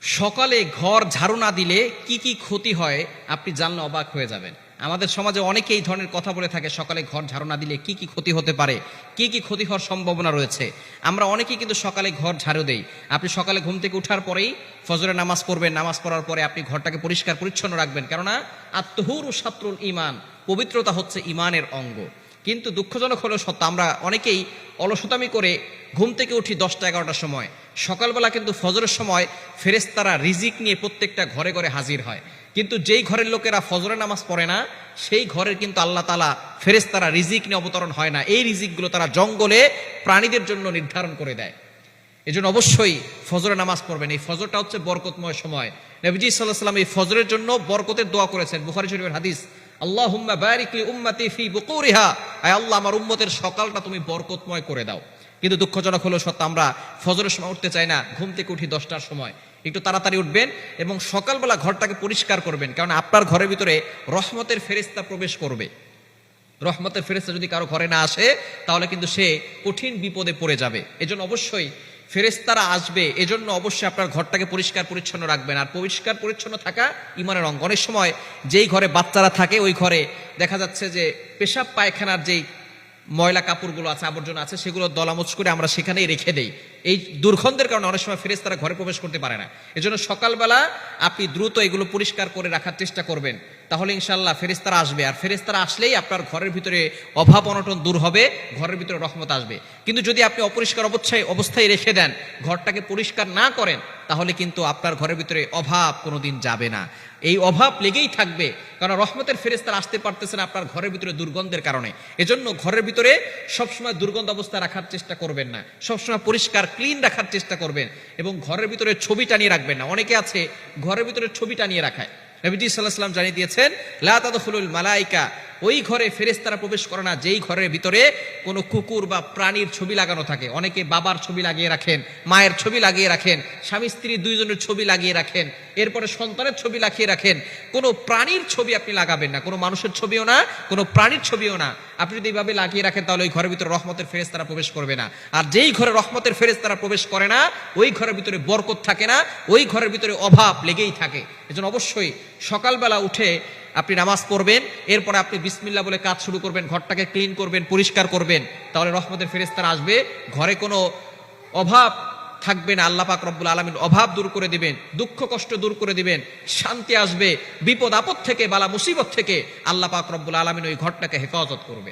সকালে ঘর ঝাড়ু না দিলে কি কি ক্ষতি হয় আপনি জানলে অবাক হয়ে যাবেন। আমাদের সমাজে অনেকে এই ধরনের কথা বলে থাকে, সকালে ঘর ঝাড়ু না দিলে কি কি ক্ষতি হতে পারে, কি কি ক্ষতি হওয়ার সম্ভাবনা রয়েছে। আমরা অনেকেই কিন্তু সকালে ঘর ঝাড়ু দেই। আপনি সকালে ঘুম থেকে ওঠার পরেই ফজরের নামাজ পড়বেন, নামাজ পড়ার পরে আপনি ঘরটাকে পরিষ্কার পরিচ্ছন্ন রাখবেন, কেননা আত্মহুর শাত্রুল ঈমান, পবিত্রতা হচ্ছে ঈমানের অঙ্গ। কিন্তু দুঃখজনক হলেও সত্য, আমরা অনেকেই অলসতামি করে ঘুম থেকে উঠি 10টা-11টার সময়। সকালবেলা কিন্তু ফজরের সময় ফেরেশতারা রিজিক নিয়ে প্রত্যেকটা ঘরে ঘরে হাজির হয়, কিন্তু যেই ঘরের লোকেরা ফজরের নামাজ পড়ে না সেই ঘরের কিন্তু আল্লাহ তাআলা ফেরেশতারা রিজিক নিয়ে অবতরণ হয় না। এই রিজিকগুলো তারা জঙ্গলে প্রাণীদের জন্য নির্ধারণ করে দেয়। এজন্য অবশ্যই ফজরের নামাজ পড়বেন। এই ফজরটা হচ্ছে বরকতময় সময়। নবীজি সাল্লাল্লাহু আলাইহি ওয়াসাল্লাম এই ফজরের জন্য বরকতের দোয়া করেছেন, বুখারী শরীফের হাদিস। আল্লাহুম্মা বারিক লি উম্মতি ফি বুকুরিহা, আয় আল্লাহ আমার উম্মতের সকালটা তুমি বরকতময় করে দাও। কিন্তু দুঃখজনক হলো সত্য, আমরা ফজরের সময় উঠতে চাই না, ঘুম থেকে উঠি 10টার সময়। একটু তাড়াতাড়ি উঠবেন এবং সকালবেলা ঘরটাকে পরিষ্কার করবেন, কারণ আপনার ঘরের ভিতরে রহমতের ফেরেশতা প্রবেশ করবে। রহমতের ফেরেশতা যদি কারো ঘরে না আসে তাহলে কিন্তু সে কঠিন বিপদে পড়ে যাবে। এজন্য অবশ্যই ফেরেশতারা আসবে, এজন্য অবশ্যই আপনার ঘরটাকে পরিষ্কার পরিচ্ছন্ন রাখবেন। আর পরিষ্কার পরিচ্ছন্ন থাকা ঈমানের অঙ্গ। অনেক সময় যেই ঘরে বাচ্চারা থাকে ওই ঘরে দেখা যাচ্ছে যে পেশাব পায়খানার যেই ময়লা কাপড়গুলো আছে, আবর্জনা আছে, সেগুলো দলামোচ করে আমরা সেখানেই রেখে দেই। এই দুর্গন্ধের কারণে অনেক সময় ফেরেশতারা ঘরে প্রবেশ করতে পারে না। এজন্য সকালবেলা আপনি দ্রুত এগুলো পরিষ্কার করে রাখার চেষ্টা করবেন, তাহলে ইনশাআল্লাহ ফেরেশতারা আসবে। আর ফেরেশতারা আসলেই আপনার ঘরের ভিতরে অভাব অনটন দূর হবে, ঘরের ভিতরে রহমত আসবে। কিন্তু যদি আপনি অপরিষ্কার অবস্থায় রেখে দেন, ঘরটাকে পরিষ্কার না করেন, তাহলে কিন্তু আপনার ঘরের ভিতরে অভাব কোনোদিন যাবে না। এই অভাব লেগেই থাকবে, কারণ রহমতের ফেরেশতারা আসতে পারতেছে না আপনার ঘরের ভিতরে দুর্গন্ধের কারণে। এজন্য ঘরের ভিতরে সবসময় দুর্গন্ধ অবস্থা রাখার চেষ্টা করবেন না, সবসময় পরিষ্কার ক্লিন রাখার চেষ্টা করবেন। এবং ঘরের ভিতরে ছবি টানিয়ে রাখবেন না। অনেকে আছে ঘরের ভিতরে ছবি টানিয়ে রাখায়। নবীজি সাল্লাল্লাহু আলাইহি ওয়াসাল্লাম জানিয়ে দিয়েছেন, লা তাদখুলুল মালায়েকা, ওই ঘরে ফেরেশতারা প্রবেশ করে না যেই ঘরের ভিতরে কোনো কুকুর বা প্রাণীর ছবি লাগানো থাকে। অনেকে বাবার ছবি লাগিয়ে রাখেন, মায়ের ছবি লাগিয়ে রাখেন, স্বামী স্ত্রী দুইজনের ছবি লাগিয়ে রাখেন, এরপরে সন্তানের ছবি লাগিয়ে রাখেন। কোনো প্রাণীর ছবি আপনি লাগাবেন না, কোনো মানুষের ছবিও না, কোনো প্রাণীর ছবিও না। আপনি যদি এইভাবে লাগিয়ে রাখেন তাহলে ওই ঘরের ভিতরে রহমতের ফেরেশতারা প্রবেশ করবে না। আর যেই ঘরে রহমতের ফেরেশতারা প্রবেশ করে না ওই ঘরের ভিতরে বরকত থাকে না, ওই ঘরের ভিতরে অভাব লেগেই থাকে। এজন্য অবশ্যই সকালবেলা উঠে আপনি নামাজ পড়বেন, এরপরে আপনি বিসমিল্লাহ বলে কাজ শুরু করবেন, ঘরটাকে ক্লিন করবেন, পরিষ্কার করবেন, তাহলে রহমতের ফেরেশতারা আসবে। ঘরে কোনো অভাব থাকবে না, আল্লাহ পাক রব্বুল আলামিন অভাব দূর করে দিবেন, দুঃখ কষ্ট দূর করে দিবেন, শান্তি আসবে। বিপদ আপদ থেকে, বালা মুসিবত থেকে আল্লাহ পাক রব্বুল আলামিন ওই ঘরটাকে হেফাজত করবে।